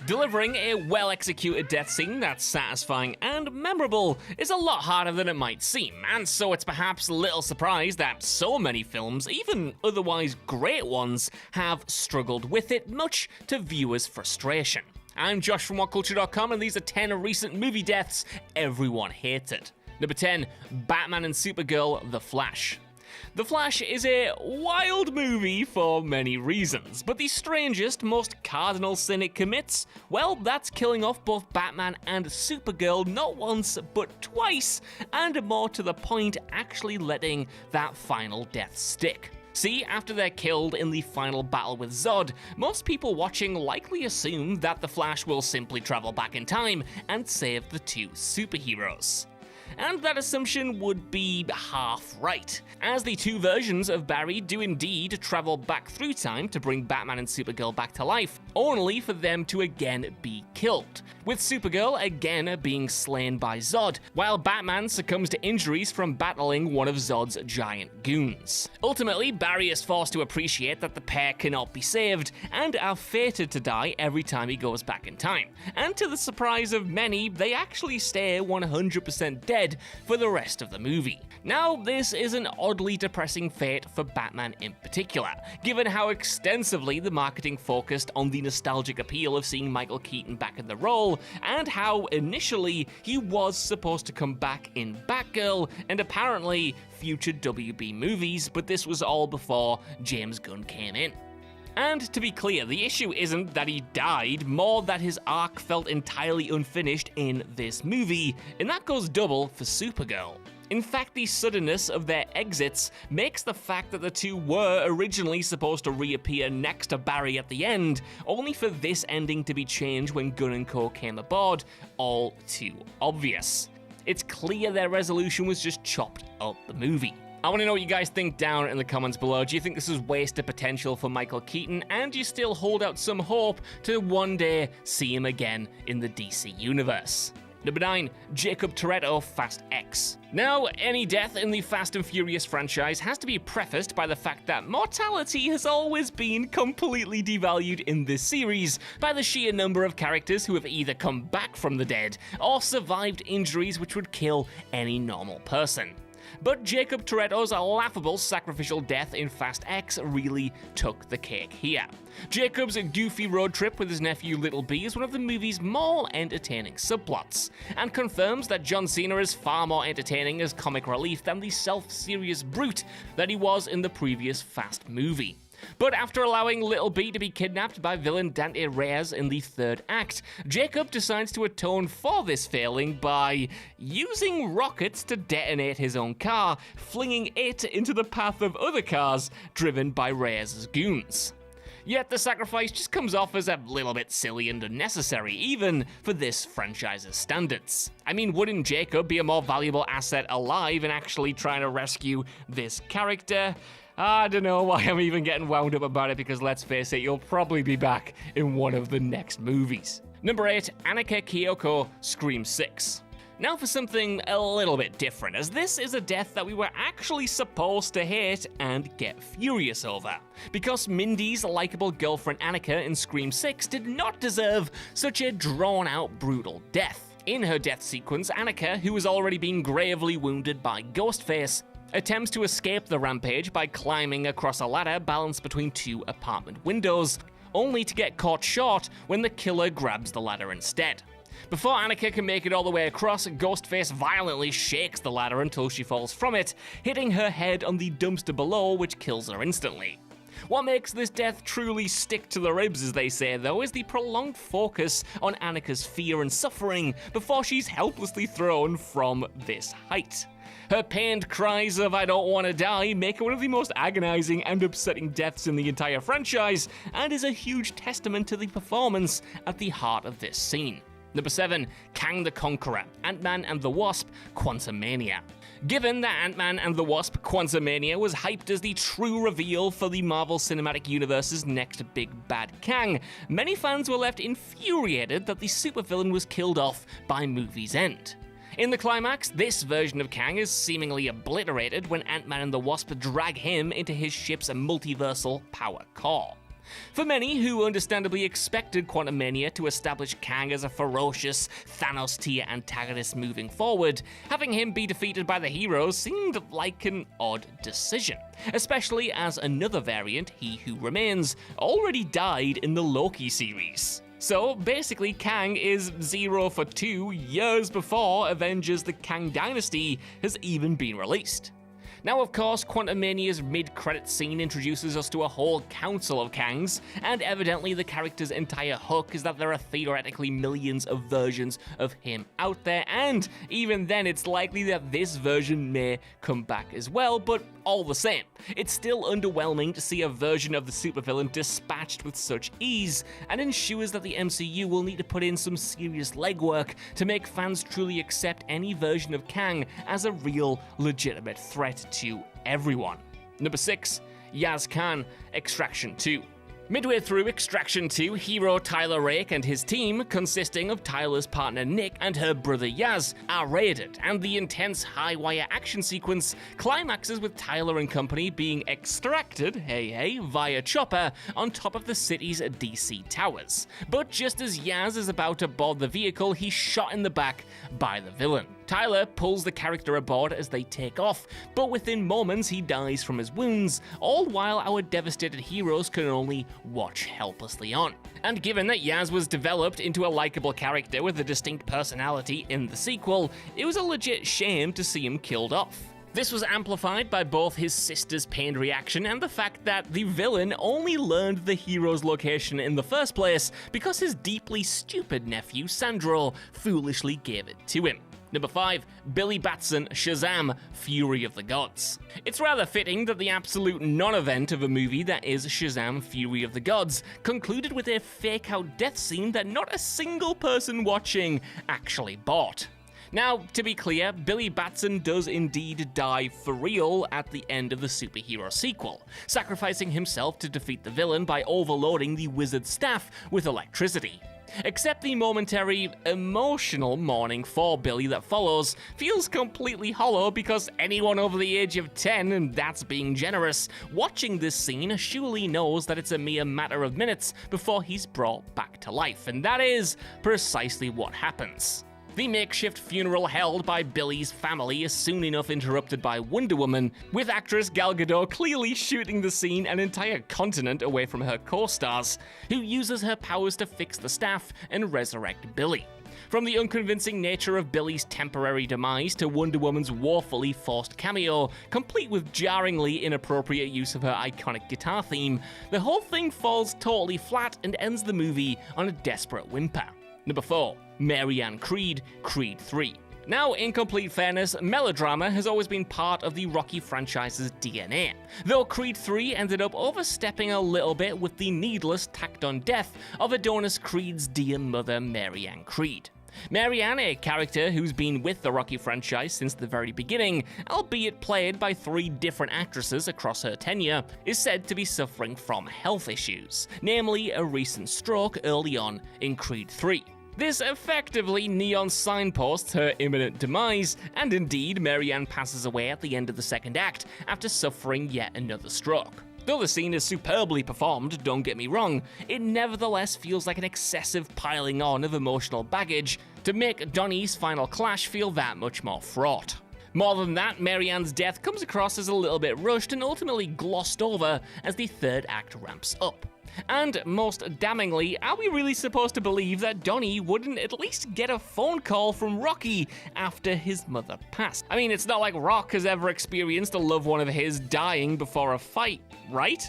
Delivering a well-executed death scene that's satisfying and memorable is a lot harder than it might seem, and so it's perhaps little surprise that so many films, even otherwise great ones, have struggled with it, much to viewers' frustration. I'm Josh from WhatCulture.com, and these are 10 recent movie deaths everyone hated. Number 10, Batman and Supergirl: The Flash. The Flash is a wild movie for many reasons, but the strangest, most cardinal sin it commits, well, that's killing off both Batman and Supergirl not once, but twice, and more to the point, actually letting that final death stick. See, after they're killed in the final battle with Zod, most people watching likely assume that the Flash will simply travel back in time and save the two superheroes. And that assumption would be half right, as the two versions of Barry do indeed travel back through time to bring Batman and Supergirl back to life, only for them to again be killed, with Supergirl again being slain by Zod, while Batman succumbs to injuries from battling one of Zod's giant goons. Ultimately, Barry is forced to appreciate that the pair cannot be saved, and are fated to die every time he goes back in time, and to the surprise of many, they actually stay 100% dead for the rest of the movie. Now, this is an oddly depressing fate for Batman in particular, given how extensively the marketing focused on the nostalgic appeal of seeing Michael Keaton back in the role, and how initially he was supposed to come back in Batgirl and apparently future WB movies, but this was all before James Gunn came in. And to be clear, the issue isn't that he died, more that his arc felt entirely unfinished in this movie, and that goes double for Supergirl. In fact, the suddenness of their exits makes the fact that the two were originally supposed to reappear next to Barry at the end, only for this ending to be changed when Gunn and Co came aboard, all too obvious. It's clear their resolution was just chopped up the movie. I want to know what you guys think down in the comments below. Do you think this is wasted potential for Michael Keaton, and do you still hold out some hope to one day see him again in the DC universe? Number 9, Jacob Toretto, Fast X. Now, any death in the Fast and Furious franchise has to be prefaced by the fact that mortality has always been completely devalued in this series by the sheer number of characters who have either come back from the dead or survived injuries which would kill any normal person. But Jacob Toretto's laughable sacrificial death in Fast X really took the cake here. Jacob's goofy road trip with his nephew Little B is one of the movie's more entertaining subplots, and confirms that John Cena is far more entertaining as comic relief than the self-serious brute that he was in the previous Fast movie. But after allowing Little B to be kidnapped by villain Dante Reyes in the third act, Jacob decides to atone for this failing by using rockets to detonate his own car, flinging it into the path of other cars driven by Reyes' goons. Yet the sacrifice just comes off as a little bit silly and unnecessary, even for this franchise's standards. I mean, wouldn't Jacob be a more valuable asset alive in actually trying to rescue this character? I don't know why I'm even getting wound up about it, because let's face it, you'll probably be back in one of the next movies. Number 8, Annika Kyoko, Scream 6. Now for something a little bit different, as this is a death that we were actually supposed to hate and get furious over, because Mindy's likable girlfriend Annika in Scream 6 did not deserve such a drawn-out, brutal death. In her death sequence, Annika, who has already been gravely wounded by Ghostface, attempts to escape the rampage by climbing across a ladder balanced between two apartment windows, only to get caught short when the killer grabs the ladder instead. Before Annika can make it all the way across, Ghostface violently shakes the ladder until she falls from it, hitting her head on the dumpster below, which kills her instantly. What makes this death truly stick to the ribs, as they say, though, is the prolonged focus on Annika's fear and suffering before she's helplessly thrown from this height. Her pained cries of "I don't want to die" make her one of the most agonizing and upsetting deaths in the entire franchise, and is a huge testament to the performance at the heart of this scene. Number 7, Kang the Conqueror, Ant-Man and the Wasp, Quantumania. Given that Ant-Man and the Wasp: Quantumania was hyped as the true reveal for the Marvel Cinematic Universe's next big bad Kang, many fans were left infuriated that the supervillain was killed off by movie's end. In the climax, this version of Kang is seemingly obliterated when Ant-Man and the Wasp drag him into his ship's multiversal power core. For many who understandably expected Quantumania to establish Kang as a ferocious, Thanos-tier antagonist moving forward, having him be defeated by the heroes seemed like an odd decision, especially as another variant, He Who Remains, already died in the Loki series. So basically, Kang is 0 for 2 years before Avengers The Kang Dynasty has even been released. Now, of course, Quantumania's mid-credit scene introduces us to a whole council of Kangs, and evidently the character's entire hook is that there are theoretically millions of versions of him out there, and even then it's likely that this version may come back as well, but all the same, it's still underwhelming to see a version of the supervillain dispatched with such ease, and ensures that the MCU will need to put in some serious legwork to make fans truly accept any version of Kang as a real, legitimate threat to everyone. Number 6, Yaz Khan, Extraction 2. Midway through Extraction 2, hero Tyler Rake and his team, consisting of Tyler's partner Nick and her brother Yaz, are raided, and the intense high-wire action sequence climaxes with Tyler and company being extracted, via chopper on top of the city's DC towers. But just as Yaz is about to board the vehicle, he's shot in the back by the villain. Tyler pulls the character aboard as they take off, but within moments he dies from his wounds, all while our devastated heroes can only watch helplessly on. And given that Yaz was developed into a likable character with a distinct personality in the sequel, it was a legit shame to see him killed off. This was amplified by both his sister's pained reaction and the fact that the villain only learned the hero's location in the first place because his deeply stupid nephew Sandro foolishly gave it to him. Number 5, Billy Batson, Shazam, Fury of the Gods. It's rather fitting that the absolute non-event of a movie that is Shazam, Fury of the Gods concluded with a fake-out death scene that not a single person watching actually bought. Now, to be clear, Billy Batson does indeed die for real at the end of the superhero sequel, sacrificing himself to defeat the villain by overloading the wizard's staff with electricity. Except the momentary, emotional mourning for Billy that follows feels completely hollow because anyone over the age of 10, and that's being generous, watching this scene surely knows that it's a mere matter of minutes before he's brought back to life, and that is precisely what happens. The makeshift funeral held by Billy's family is soon enough interrupted by Wonder Woman, with actress Gal Gadot clearly shooting the scene an entire continent away from her co-stars, who uses her powers to fix the staff and resurrect Billy. From the unconvincing nature of Billy's temporary demise to Wonder Woman's woefully forced cameo, complete with jarringly inappropriate use of her iconic guitar theme, the whole thing falls totally flat and ends the movie on a desperate whimper. Number 4, Marianne Creed, Creed 3. Now, in complete fairness, melodrama has always been part of the Rocky franchise's DNA, though Creed 3 ended up overstepping a little bit with the needless tacked-on death of Adonis Creed's dear mother, Marianne Creed. Marianne, a character who's been with the Rocky franchise since the very beginning, albeit played by 3 different actresses across her tenure, is said to be suffering from health issues, namely a recent stroke early on in Creed 3. This effectively neon signposts her imminent demise, and indeed, Marianne passes away at the end of the second act after suffering yet another stroke. Though the scene is superbly performed, don't get me wrong, it nevertheless feels like an excessive piling on of emotional baggage to make Donnie's final clash feel that much more fraught. More than that, Marianne's death comes across as a little bit rushed and ultimately glossed over as the third act ramps up. And most damningly, are we really supposed to believe that Donnie wouldn't at least get a phone call from Rocky after his mother passed? I mean, it's not like Rock has ever experienced a loved one of his dying before a fight, right?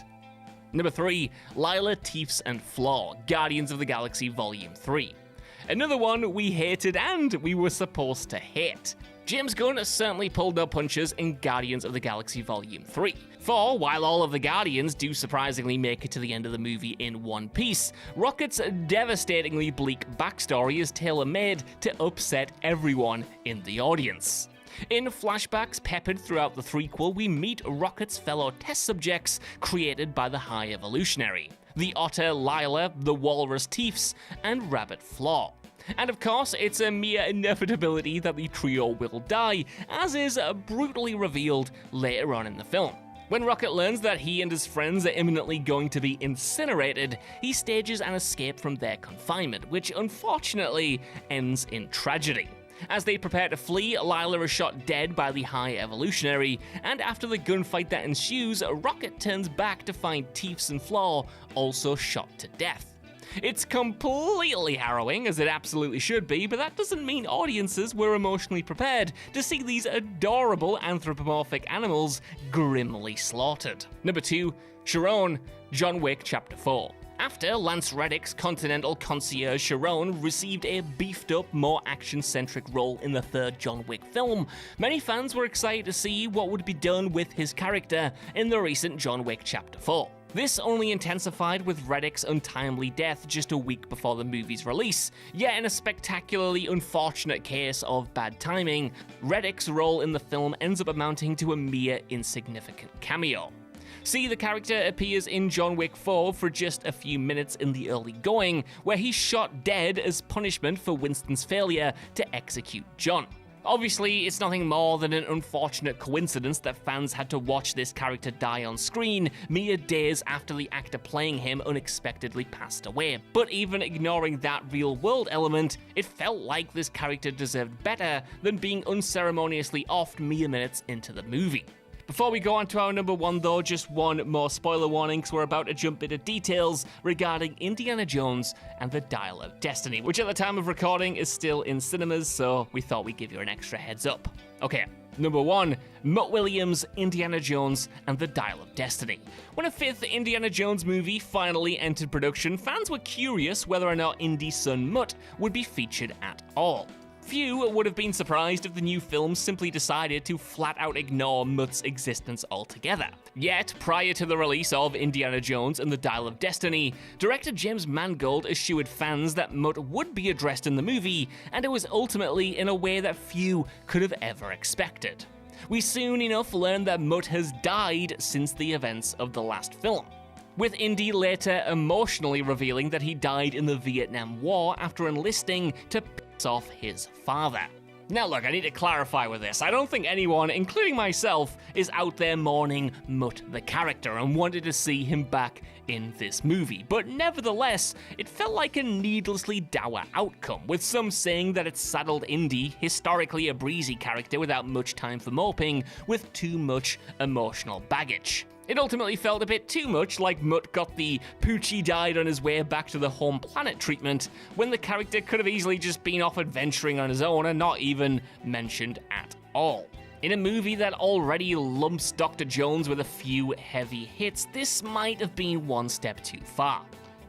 Number 3, Lila, Teefs and Flaw, Guardians of the Galaxy Volume 3. Another one we hated and we were supposed to hate. James Gunn certainly pulled no punches in Guardians of the Galaxy Volume 3. For, while all of the Guardians do surprisingly make it to the end of the movie in one piece, Rocket's devastatingly bleak backstory is tailor-made to upset everyone in the audience. In flashbacks peppered throughout the threequel, we meet Rocket's fellow test subjects created by the High Evolutionary: the Otter Lila, the Walrus Teefs, and Rabbit Flaw. And of course, it's a mere inevitability that the trio will die, as is brutally revealed later on in the film. When Rocket learns that he and his friends are imminently going to be incinerated, he stages an escape from their confinement, which unfortunately ends in tragedy. As they prepare to flee, Lila is shot dead by the High Evolutionary, and after the gunfight that ensues, Rocket turns back to find Teefs and Flaw also shot to death. It's completely harrowing, as it absolutely should be, but that doesn't mean audiences were emotionally prepared to see these adorable anthropomorphic animals grimly slaughtered. Number 2, Charon, John Wick Chapter 4. After Lance Reddick's Continental concierge Charon received a beefed-up, more action-centric role in the third John Wick film, many fans were excited to see what would be done with his character in the recent John Wick Chapter 4. This only intensified with Reddick's untimely death just a week before the movie's release, yet in a spectacularly unfortunate case of bad timing, Reddick's role in the film ends up amounting to a mere insignificant cameo. See, the character appears in John Wick 4 for just a few minutes in the early going, where he's shot dead as punishment for Winston's failure to execute John. Obviously, it's nothing more than an unfortunate coincidence that fans had to watch this character die on screen mere days after the actor playing him unexpectedly passed away. But even ignoring that real-world element, it felt like this character deserved better than being unceremoniously offed mere minutes into the movie. Before we go on to our number 1 though, just one more spoiler warning, because we're about to jump into details regarding Indiana Jones and the Dial of Destiny, which at the time of recording is still in cinemas, so we thought we'd give you an extra heads up. Okay, number 1, Mutt Williams, Indiana Jones and the Dial of Destiny. When a 5th Indiana Jones movie finally entered production, fans were curious whether or not Indy's son Mutt would be featured at all. Few would have been surprised if the new film simply decided to flat out ignore Mutt's existence altogether. Yet, prior to the release of Indiana Jones and the Dial of Destiny, director James Mangold assured fans that Mutt would be addressed in the movie, and it was ultimately in a way that few could have ever expected. We soon enough learned that Mutt has died since the events of the last film, with Indy later emotionally revealing that he died in the Vietnam War after enlisting to piss off his father. Now look, I need to clarify with this. I don't think anyone, including myself, is out there mourning Mutt the character and wanted to see him back in this movie, but nevertheless, it felt like a needlessly dour outcome, with some saying that it saddled Indy, historically a breezy character without much time for moping, with too much emotional baggage. It ultimately felt a bit too much like Mutt got the Poochie died on his way back to the home planet treatment, when the character could have easily just been off adventuring on his own and not even mentioned at all. In a movie that already lumps Dr. Jones with a few heavy hits, this might have been one step too far.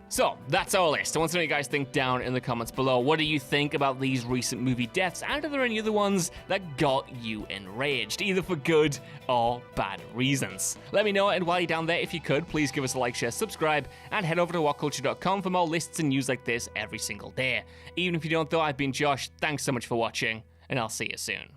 So, that's our list. I want to know what you guys think down in the comments below. What do you think about these recent movie deaths? And are there any other ones that got you enraged, either for good or bad reasons? Let me know, and while you're down there, if you could, please give us a like, share, subscribe, and head over to whatculture.com for more lists and news like this every single day. Even if you don't though, I've been Josh. Thanks so much for watching, and I'll see you soon.